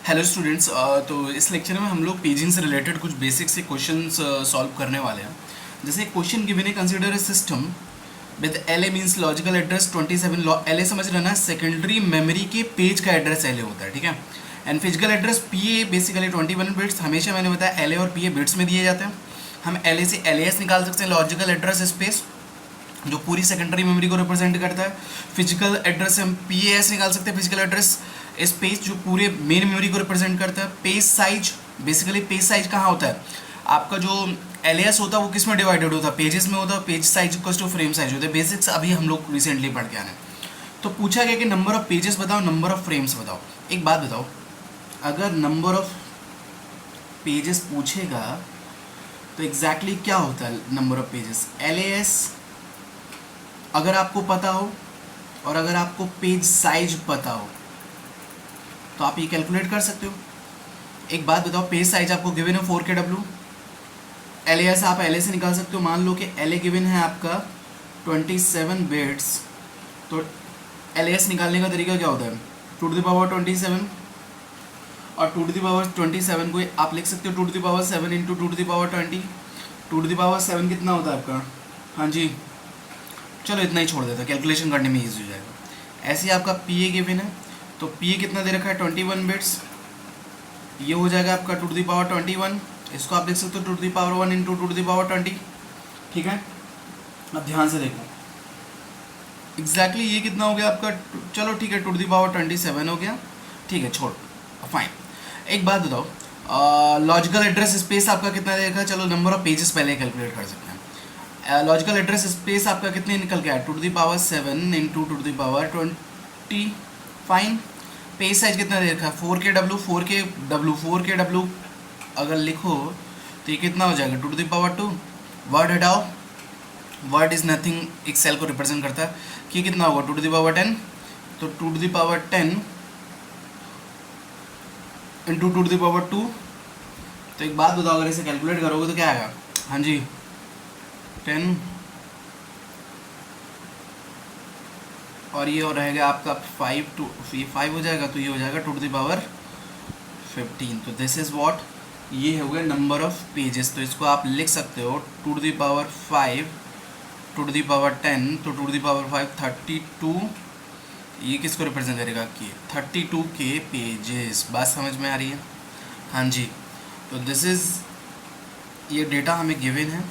Hello students. तो इस lecture में हम लोग पेजिंग से रिलेटेड कुछ बेसिक से क्वेश्चंस सॉल्व करने वाले हैं। जैसे क्वेश्चन गिवन है, consider a system with LA means logical address 27। LA समझ रहे ना, सेकेंडरी मेमोरी के पेज का एड्रेस LA होता है, ठीक है। And physical address PA basically 21 bits. हमेशा मैंने बताया LA और PA बिट्स में दिए जाते हैं। हम LA से LAS निकाल सकते हैं, लॉजिकल एड्रेस स्पेस, जो पूरी सेकेंडरी मेमोरी को रिप्रेजेंट करता है। फिजिकल एड्रेस से हम PAS निकाल सकते हैं, फिजिकल एड्रेस स्पेस, जो पूरे मेन मेमोरी को रिप्रेजेंट करता है। Page size, basically page size कहाँ होता है आपका, जो LAS होता है वो किस में डिवाइडेड होता है, पेजेस में होता है। Page size equal to frame size होता है। बेसिक्स अभी हम लोग रिसेंटली पढ़ के आए हैं। तो पूछा गया कि नंबर ऑफ पेजेस बताओ, नंबर ऑफ फ्रेम्स बताओ। एक बात बताओ, अगर नंबर ऑफ पेजेस पूछेगा तो एग्जैक्टली क्या होता है नंबर ऑफ पेजेस। LAS अगर आपको पता हो और अगर आपको पेज साइज पता हो तो आप ये कैलकुलेट कर सकते हो। एक बात बताओ, पेज साइज आपको गिवन है 4KW, LAS आप LA से निकाल सकते हो। मान लो कि LA गिवन है आपका 27 बिट्स, तो LAS निकालने का तरीका क्या होता है, 2 to the power 27, और 2 to the power 27 को आप लिख सकते हो 2 to the power 7 into 2 to the power 20। 2 to the power 7 कितना होता है आपका, हाँ जी, चलो इतना ही छोड़ देता, कैलकुलेशन करने में ईजी हो जाएगा। ऐसे ही आपका PA गिवन है, तो PA कितना दे रखा है 21 बिट्स, ये हो जाएगा आपका 2 to the power 21। इसको आप लिख सकते हो 2 to the power 1 into 2 to the power 20, ठीक है। अब ध्यान से देखो एग्जैक्टली ये कितना हो गया आपका, चलो ठीक है 2 to the power 27 हो गया, ठीक है, छोड़, फाइन। एक बात बताओ, लॉजिकल एड्रेस स्पेस आपका कितना दे रखा है, चलो नंबर ऑफ पेजेस पहले कैलकुलेट कर सकते हैं। लॉजिकल एड्रेस स्पेस आपका कितने निकल गया, 2 to the power 7 into 2 to the power 20, fine. Page size कितना दे रखा है 4KW, 4KW अगर लिखो तो ये कितना हो जाएगा 2 to the power 2। वर्ड हटाओ, वर्ड इज नथिंग, एक सेल को रिप्रेजेंट करता है, कि कितना होगा 2 to the power 10, तो 2 to the power 10 into 2 to the power 2। तो एक बात बताओ, अगर इसे कैलकुलेट करोगे तो क्या आएगा, हाँ जी 10, और ये हो रहेगा आपका 5 हो जाएगा, तो ये हो जाएगा 2 to the power 15। तो दिस इज़ व्हाट, ये हो गया नंबर ऑफ पेजेस। तो इसको आप लिख सकते हो 2 to the power 5, 2 to the power 10, तो 2 to the power 5 32, ये किसको रिप्रेजेंट करेगा कि 32 के पेजेस। बात समझ में आ रही है, हाँ जी। तो दिस इज़, ये डेटा हमें गिवन है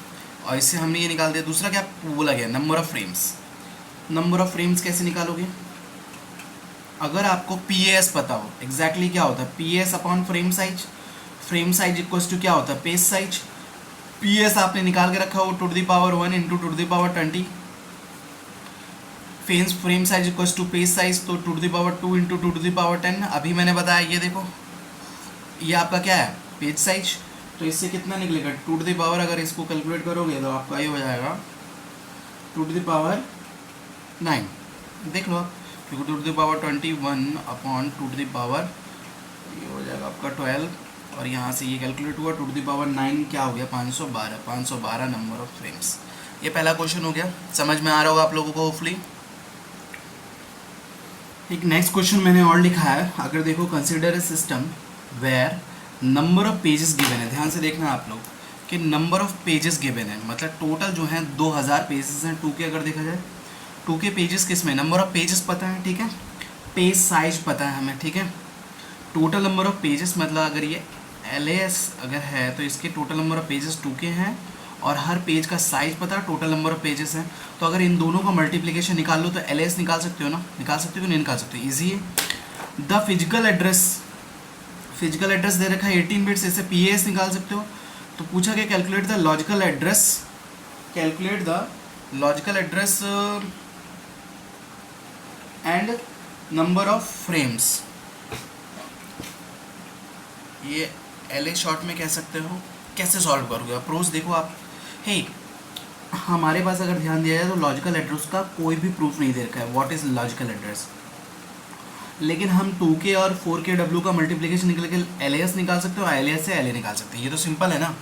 और इससे हमने ये निकाल दिया। दूसरा क्या बोला गया, number of frames. Number of frames कैसे निकालोगे, अगर आपको PAS पता हो एग्जैक्टली क्या होता है, PAS upon frame size. Frame size equals to क्या होता है, पेज साइज। PAS आपने निकाल के रखा हो 2 to the power 1 into 2 to the power 20। Frame size equals to page size, तो 2 to the power 2 into 2 to the power 10। अभी मैंने बताया, ये देखो ये आपका क्या है, पेज साइज। तो इससे कितना निकलेगा 2 to the power, अगर इसको कैलकुलेट करोगे तो आपका ये हो जाएगा 2 to the power 9, देख लो आप, क्योंकि 2 to the power 21 upon 2 to the power, ये हो जाएगा आपका 12, और यहाँ से ये कैलकुलेट हुआ 2 to the power 9 क्या हो गया 512 नंबर ऑफ फ्रेम्स। ये पहला क्वेश्चन हो गया, समझ में आ रहा होगा आप लोगों को होपफुली। एक नेक्स्ट क्वेश्चन मैंने और लिखा है, अगर देखो, consider a system where number of pages given है। ध्यान से देखना आप लोग कि नंबर ऑफ पेजेस गिवन है, मतलब टोटल जो है 2000 पेजेस हैं 2 के। अगर देखा जाए 2 के पेजेस किस में, नंबर ऑफ पेजेस पता है, ठीक है, पेज साइज पता है हमें, ठीक है। टोटल नंबर ऑफ पेजेस मतलब अगर ये LAS अगर है तो इसके टोटल नंबर ऑफ पेजेस 2 के हैं, और हर पेज का साइज पता है, टोटल नंबर ऑफ पेजेस हैं। तो अगर इन दोनों का मल्टीप्लिकेशन निकाल लो तो LAS निकाल सकते हो ना, निकाल सकते हो कि नहीं निकाल सकते, ईजी है। द फिजिकल एड्रेस दे रखा है 18 बिट्स, इससे PAS निकाल सकते हो। तो पूछा गया calculate the logical address and number of frames. ये LA शॉर्ट में कह सकते हो। कैसे सॉल्व करोगे, अप्रोच देखो आप। हे हमारे पास अगर ध्यान दिया जाए तो लॉजिकल एड्रेस का कोई भी प्रूफ नहीं दे रखा है, व्हाट इज़ लॉजिकल एड्रेस। लेकिन हम 2K और 4KW का मल्टीप्लिकेशन निकल के LAS निकाल सकते हो, LAS से LA निकाल सकते हैं, ये तो सिंपल है ना।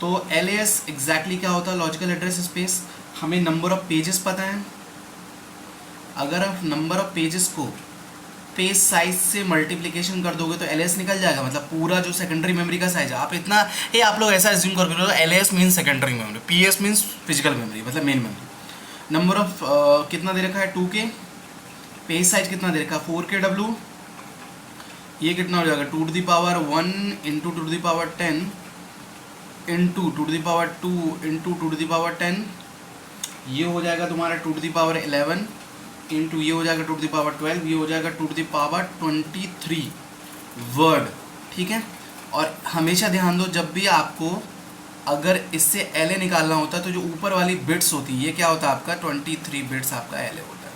तो LAS एग्जैक्टली क्या होता है, लॉजिकल एड्रेस स्पेस। हमें नंबर ऑफ पेजेस पता है, अगर आप नंबर ऑफ पेजेस को पेज साइज से मल्टीप्लिकेशन कर दोगे तो एल निकल जाएगा, मतलब पूरा जो सेकेंडरी मेमोरी का साइज है। आप इतना ये आप लोग ऐसा एज्यूम कर लो, L S means secondary memory, P S means physical memory, मतलब मेन मेमोरी। नंबर ऑफ कितना दे रखा है 2K, पेज साइज कितना दे रखा है 4KW, ये कितना हो जाएगा 2 to the power 1 into 2 to the power 10 into 2 to the power 2 into 2 to the power 10, ये हो जाएगा तुम्हारा 2 to the power 11 इंटू ये हो जाएगा 2 to the power 12, ये हो जाएगा 2 to the power 23 वर्ड, ठीक है। और हमेशा ध्यान दो, जब भी आपको अगर इससे एल निकालना होता है तो जो ऊपर वाली बिट्स होती है ये क्या होता है आपका 23 बिट्स आपका एल होता है,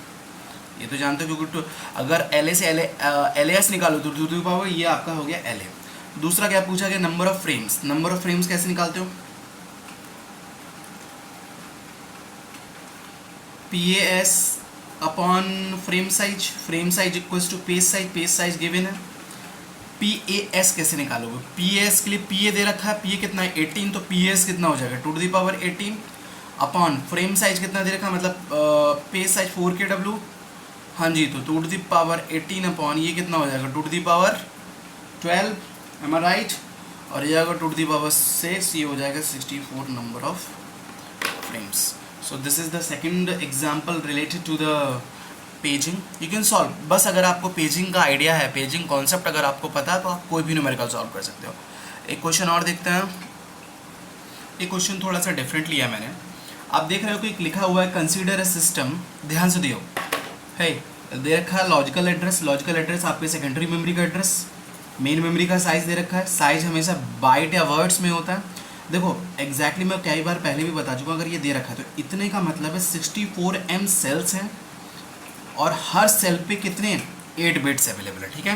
ये तो जानते हो, क्योंकि अगर एल से एल एस निकालो तो 2 to the power ये आपका हो गया एल। दूसरा क्या पूछा गया, number of frames. Number of frames कैसे निकालते हो, PAS upon frame size, frame size equals to page size, page size given है। PAS कैसे निकालोगे, PAS के लिए PA दे रखा है, PA कितना है 18, तो PAS कितना हो जाएगा 2 to the power 18 upon frame size कितना दे रखा है, मतलब पेज साइज 4KW, हाँ जी, तो 2 to the power 18 अपॉन ये कितना हो जाएगा 2 to the power 12, am I right, और ये आएगा 2 to the power 6, ये हो जाएगा 64 number of frames. So this is the second example related to the paging, you can solve. बस अगर आपको पेजिंग का आइडिया है, पेजिंग कॉन्सेप्ट अगर आपको पता है तो आप कोई भी न्यूमेरिकल सॉल्व कर सकते हो। एक क्वेश्चन और देखते हैं, एक क्वेश्चन थोड़ा सा डिफरेंट लिया मैंने। आप देख रहे हो कि एक लिखा हुआ है कंसीडर अ सिस्टम, ध्यान से दियो है, दे रखा है लॉजिकल एड्रेस, लॉजिकल एड्रेस आपके सेकेंडरी मेमोरी का एड्रेस, मेन मेमोरी का साइज दे रखा है, साइज हमेशा बाइट या वर्ड्स में होता है। देखो एग्जैक्टली मैं कई बार पहले भी बता चुका, अगर ये दे रखा है तो इतने का मतलब है 64M सेल्स हैं और हर सेल पे कितने 8 बिट्स अवेलेबल है, ठीक है।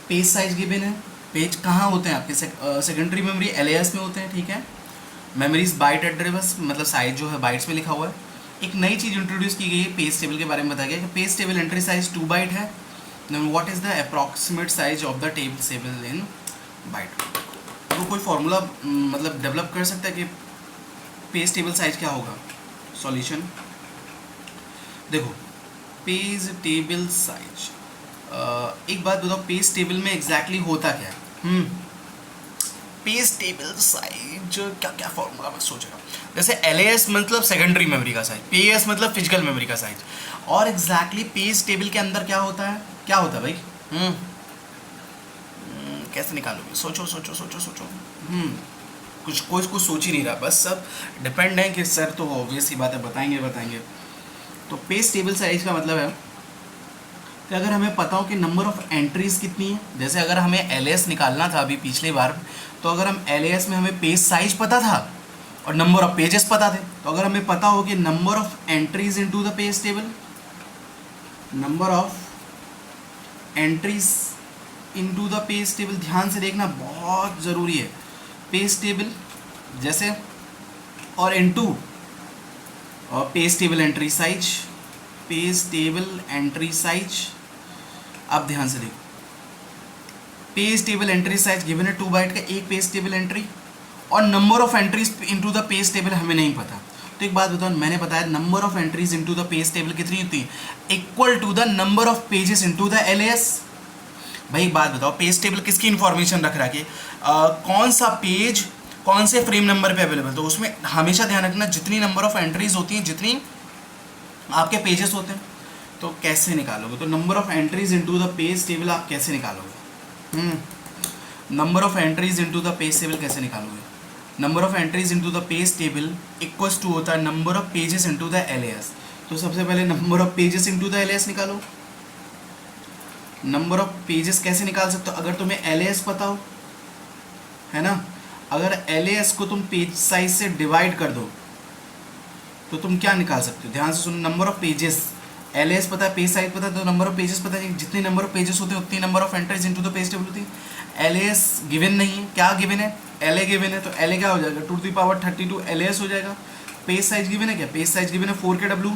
पेज साइज गिवन है, पेज कहाँ होते हैं आपके सेकेंडरी मेमोरी LAS में होते हैं, ठीक है। मेमोरीज बाइट एड्रेस, मतलब साइज जो है बाइट्स में लिखा हुआ है। एक नई चीज़ इंट्रोड्यूस की गई है, पेज टेबल के बारे में बताया गया कि page table entry size 2 byte है। What is the approximate size of the table in byte. तो कोई फॉर्मूला मतलब डेवलप कर सकता है कि पेज टेबल साइज क्या होगा। सॉल्यूशन देखो, पेज टेबल साइज, एक बात बताओ, पेज टेबल में एग्जैक्टली होता क्या है। पेज टेबल साइज क्या क्या फॉर्मूला मैं सोच रहा हूँ, जैसे LAS मतलब सेकेंडरी मेमोरी का साइज, PAS मतलब फिजिकल मेमोरी का साइज, और एग्जैक्टली पेज टेबल के अंदर क्या होता है, क्या होता है भाई। कैसे निकालोगे, सोचो सोचो सोचो सोचो। कुछ सोच ही नहीं रहा, बस सब डिपेंड है कि सर तो ऑब्वियस ही बात है बताएंगे बताएंगे। तो पेज टेबल साइज का मतलब है कि अगर हमें पता हो कि नंबर ऑफ एंट्रीज कितनी है, जैसे अगर हमें LAS निकालना था अभी पिछली बार, तो अगर हम LAS में हमें पेज साइज पता था और नंबर ऑफ पेजेस पता थे, तो अगर हमें पता हो कि number of entries into the page table, number of entries into the page table, ध्यान से देखना बहुत ज़रूरी है। पेज टेबल जैसे और इनटू और page table entry size, page table entry size. अब ध्यान से देखो, page table entry size given है 2 बाइट का, एक पेज टेबल एंट्री, और number of entries into the page table हमें नहीं पता। तो एक बात बताओ, मैंने बताया number of entries into the page table कितनी होती है, equal to the number of pages into the LAS। भाई एक बात बताओ, पेज टेबल किसकी इन्फॉर्मेशन रख रहा है कि कौन सा पेज कौन से फ्रेम नंबर पे अवेलेबल, तो उसमें हमेशा ध्यान रखना जितनी नंबर ऑफ एंट्रीज होती हैं जितनी आपके पेजेस होते हैं। तो कैसे निकालोगे, तो number of entries into the page table आप कैसे निकालोगे, number of entries into the page table कैसे निकालोगे। Number of entries into the page table equals to होता है number of pages into the LAS। तो सबसे पहले number of pages into the LAS निकालो। नंबर ऑफ पेजेस कैसे निकाल सकते हो, अगर तुम्हें LAS पता हो, है ना, अगर LAS को तुम पेज साइज से डिवाइड कर दो तो तुम क्या निकाल सकते हो, ध्यान से सुनो। नंबर ऑफ पेजेस, LAS पता है, पेज साइज पता है, तो नंबर ऑफ पेजेस पता है, जितने नंबर ऑफ पेजेस होते हैं उतनी number of entries into the page table होती है। LAS गिवन नहीं है, क्या गिवन है, LA गिवन है, तो LA क्या हो जाएगा 2 to the power 32 LAS हो जाएगा। पेज साइज गिवन है, क्या पेज साइज गिवन है 4KW,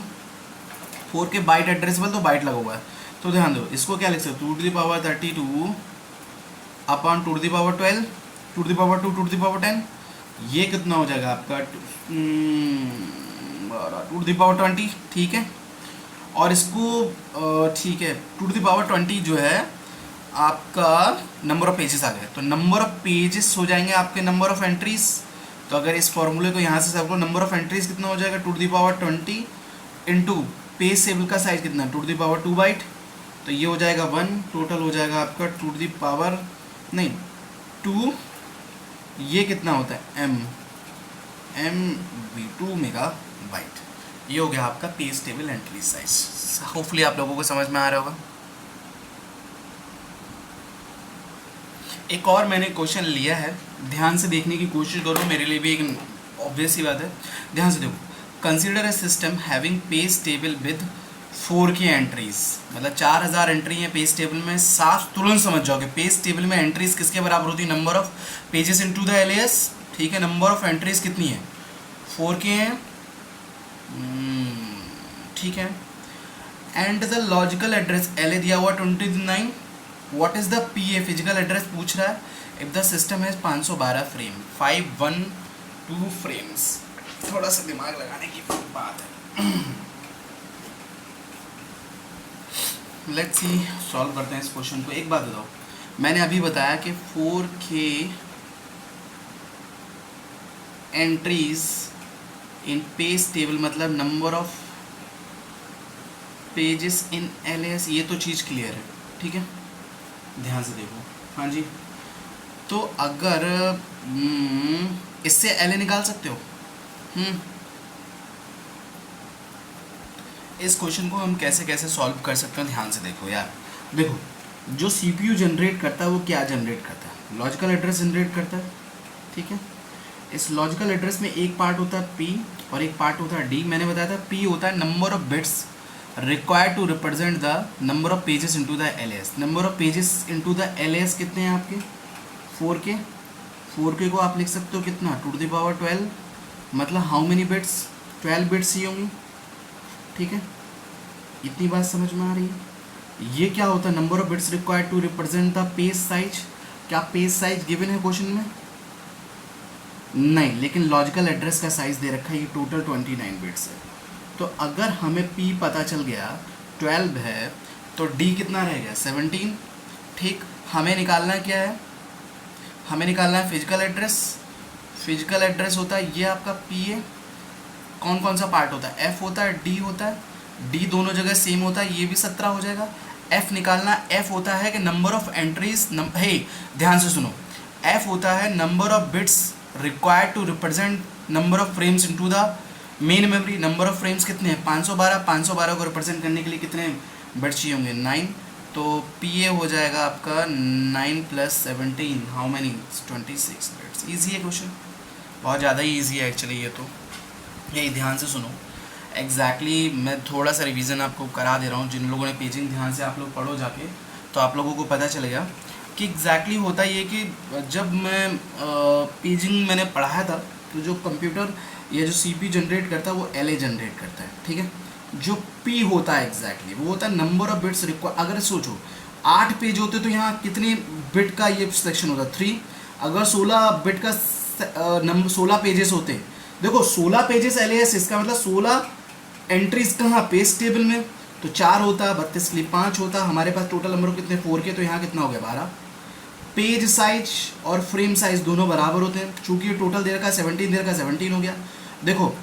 4 के बाइट एड्रेसेबल, तो बाइट लगा हुआ है, तो ध्यान दो इसको क्या लिख सकते हो 2 to the power 32 upon 2 to the power 12, 2 to the power 2, 2 to the power 10, ये कितना हो जाएगा आपका 2 to the power 20, ठीक है। और इसको ठीक है 2⁻20 जो है आपका नंबर ऑफ पेजेस आ गए, तो नंबर ऑफ पेजेस हो जाएंगे आपके नंबर ऑफ एंट्रीज। तो अगर इस फॉर्मूले को यहाँ से सबको नंबर ऑफ एंट्रीज कितना हो जाएगा 2⁻20 इंटू पेज टेबल का साइज कितना 2⁻2 बाइट, तो ये हो जाएगा 1, टोटल हो जाएगा आपका 2 ये कितना होता है MB2 मेगा बाइट। ये हो गया आपका page table entry size. Hopefully आप लोगों को समझ में आ रहा होगा। एक और मैंने क्वेश्चन लिया है, ध्यान से देखने की कोशिश करो, मेरे लिए भी एक ऑब्वियस सी बात है, ध्यान से देखो। Consider a system having page table with 4K entries, मतलब 4000 एंट्री है पेज टेबल में। साफ तुरंत समझ जाओगे पेज टेबल में एंट्रीज किसके बराबर होती है, number of pages into the LAS, ठीक है। नंबर ऑफ एंट्रीज कितनी है 4K है, ठीक है। And the logical address LA दिया हुआ 29, what is the PA physical address पूछ रहा है। इफ द सिस्टम है 512 फ्रेम 512 फ्रेम्स, थोड़ा सा दिमाग लगाने की बात है। लेट्स सी सॉल्व करते हैं इस क्वेश्चन को। एक बात बताओ, मैंने अभी बताया कि 4K entries in page table मतलब number of pages in LAS, ये तो चीज़ क्लियर है, ठीक है। ध्यान से देखो, हाँ जी। तो अगर इससे LA निकाल सकते हो, इस क्वेश्चन को हम कैसे कैसे सॉल्व कर सकते हैं, ध्यान से देखो यार। देखो जो CPU जनरेट करता है वो क्या जनरेट करता है, लॉजिकल एड्रेस जनरेट करता है, ठीक है। इस लॉजिकल एड्रेस में एक पार्ट होता है P और एक पार्ट होता है D। मैंने बताया था P होता है number of bits required to represent the number of pages into the LAS। Number of pages into the LAS कितने हैं आपके 4K को आप लिख सकते हो कितना 2⁻12, मतलब हाउ मेनी बिट्स 12 बिट्स ही होंगी, ठीक है। इतनी बात समझ में आ रही है। ये क्या होता है number of bits required to represent the page size. क्या पेज साइज गिवन है क्वेश्चन में? नहीं, लेकिन लॉजिकल एड्रेस का साइज दे रखा है, ये टोटल 29 बिट्स है। तो अगर हमें P पता चल गया 12 है तो D कितना रह गया 17, ठीक। हमें निकालना क्या है, हमें निकालना है फिजिकल एड्रेस। फिजिकल एड्रेस होता है ये आपका PA, कौन कौन सा पार्ट होता है F होता है, D होता है। D दोनों जगह सेम होता है, ये भी 17 हो जाएगा। F निकालना, F होता है कि नंबर ऑफ एंट्रीज, हे ध्यान से सुनो, F होता है number of bits required to represent number of frames into the main memory. Number of frames कितने हैं 512 को रिप्रेजेंट करने के लिए कितने बिट्स चाहिए होंगे 9। तो PA हो जाएगा आपका 9 + 17, हाउ मैनी 26 बिट्स। ईजी है क्वेश्चन, बहुत ज़्यादा ही ईजी है एक्चुअली। ये तो यही ध्यान से सुनो एग्जैक्टली मैं थोड़ा सा रिवीजन आपको करा दे रहा हूँ। जिन लोगों ने पेजिंग ध्यान से आप लोग पढ़ो जाके, तो आप लोगों को पता चलेगा कि एग्जैक्टली होता ये कि जब मैं पेजिंग मैंने पढ़ाया था तो जो कंप्यूटर या जो CPU जनरेट करता है वो LA जनरेट करता है, ठीक है। जो P होता है एग्जैक्टली वो होता है नंबर ऑफ बिट्स रिक्वायर। अगर सोचो 8 पेज होते तो यहाँ कितने बिट का ये सेक्शन होता 3। अगर 16 बिट का 16 पेजेस होते, देखो 16 पेजेस LAS, इसका मतलब 16 एंट्रीज कहाँ पेज टेबल में, तो 4 होता, 32 के लिए 5 होता। हमारे पास टोटल नंबर कितने 4K, तो यहाँ कितना हो गया 12। पेज साइज और फ्रेम साइज दोनों बराबर होते हैं, चूंकि ये टोटल दे रखा है 17 दे रखा है 17 हो गया। देखो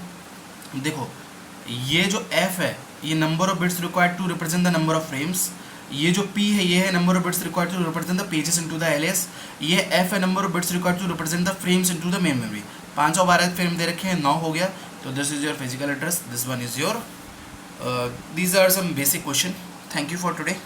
ये जो F है ये number of bits required to represent the number of frames. ये जो P है ये है number of bits required to represent the pages into the LAS। ये F है number of bits required to represent the frames into the main memory. 512 frame दे रखे हैं, 9 हो गया। तो this is your physical address, this one is your these are some basic question. Thank you for today.